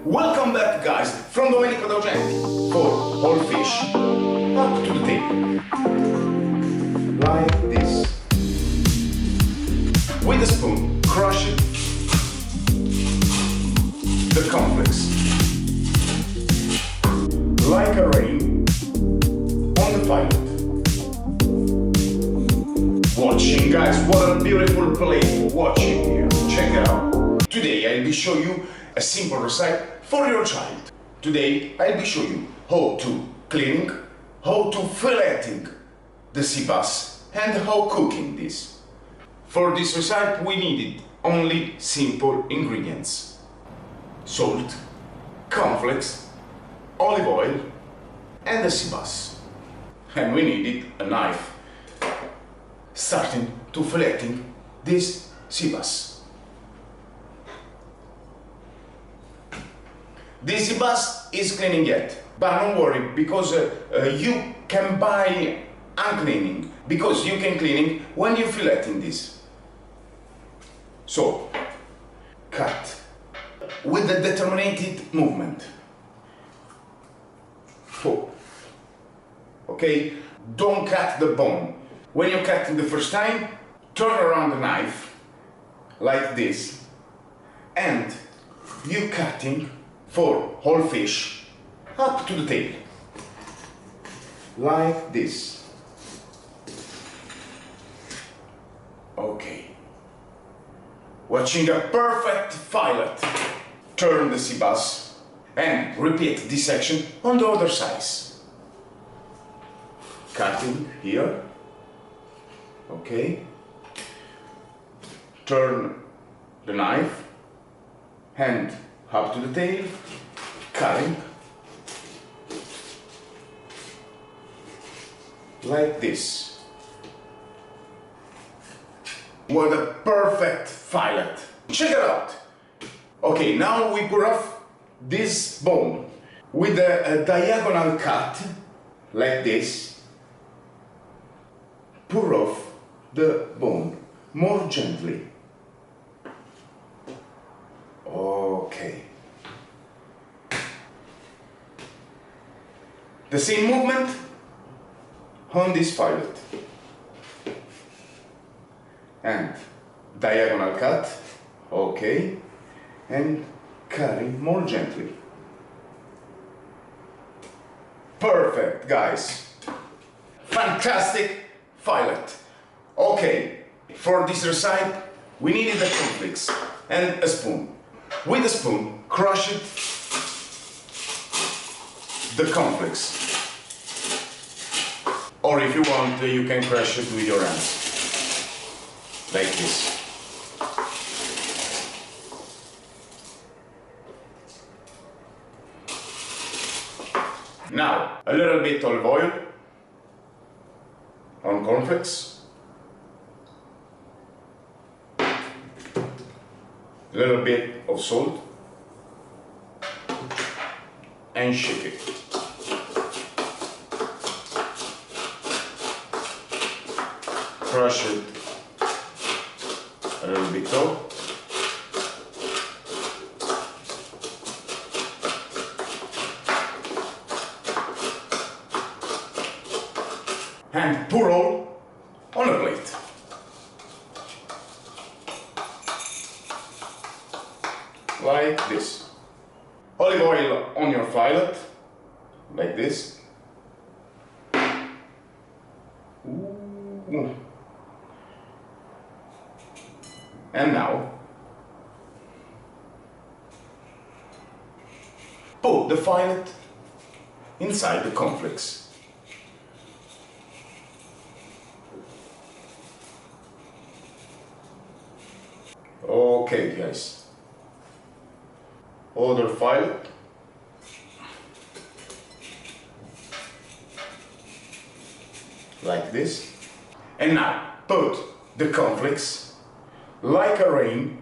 Welcome back, guys, from Domenico D'Argenti for whole fish up to the table. Like this. With a spoon, crush it. The complex. Like a rain on the fillet. Watching, guys, what a beautiful plate for watching here. Check it out. Today I'll be showing you a simple recipe for your child. Today I'll be showing you how to cleaning, how to filleting the sea bass and how cooking this. For this recipe we needed only simple ingredients: salt, cornflakes, olive oil and the sea bass. And we needed a knife starting to filleting this sea bass. This sea bass is cleaning yet, but don't worry, because you can buy uncleaning, because you can cleaning when you filleting this. So, cut with a determined movement. Four. Okay, don't cut the bone. When you cut it the first time, turn around the knife like this, and you cutting for whole fish up to the table, like this. Okay. Watching a perfect fillet. Turn the sea bass and repeat this section on the other side. Cutting here. Okay. Turn the knife, hand up to the tail, cutting like this. What a perfect fillet! Check it out! Okay, now we put off this bone with a diagonal cut like this. Pour off the bone more gently. Okay. The same movement on this fillet. And diagonal cut. Okay. And cutting more gently. Perfect, guys. Fantastic fillet. Okay, for this recipe we needed the cornflakes and a spoon. With a spoon, crush it the cornflakes. Or if you want, you can crush it with your hands. Like this. Now, a little bit olive oil on cornflakes. A little bit of salt and shake it. Crush it a little bit too. And pour all on a plate. Like this. Olive oil on your fillet, like this. Ooh. And now, put the fillet inside the cornflakes. Okay, guys. Other fillet. Like this. And now put the cornflakes like a rain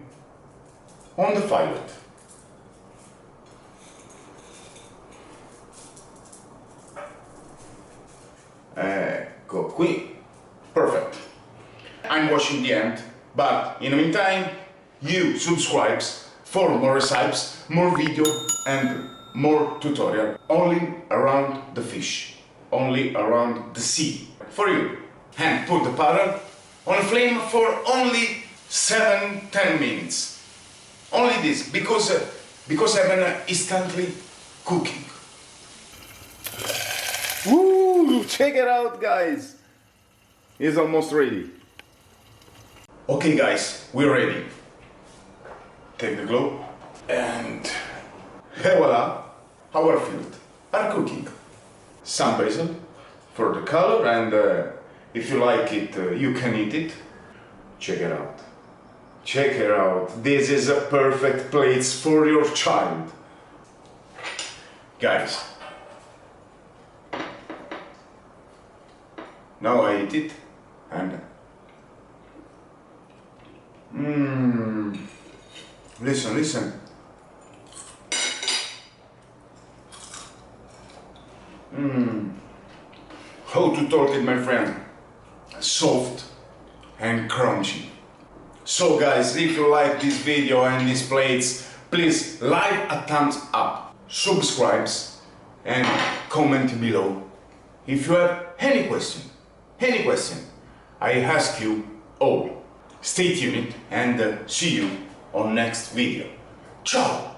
on the fillet. Ecco qui. Perfect. I'm washing the end, but in the meantime, you subscribe for more recipes, more video, and more tutorial only around the fish, only around the sea. For you. And put the paddle on flame for only 7-10 minutes. Only this, because I'm instantly cooking. Woo! Check it out, guys. It's almost ready. Okay, guys, we're ready. Take the globe and voila, our fillet are cooking. Some basil for the color, and if you like it, you can eat it. Check it out. Check it out. This is a perfect plate for your child. Guys, now I eat it and listen, listen. How to talk it, my friend? Soft and crunchy. So guys, if you like this video and these plates, please leave a thumbs up, subscribe and comment below. If you have any question, I ask you all. Stay tuned and see you on next video. Ciao!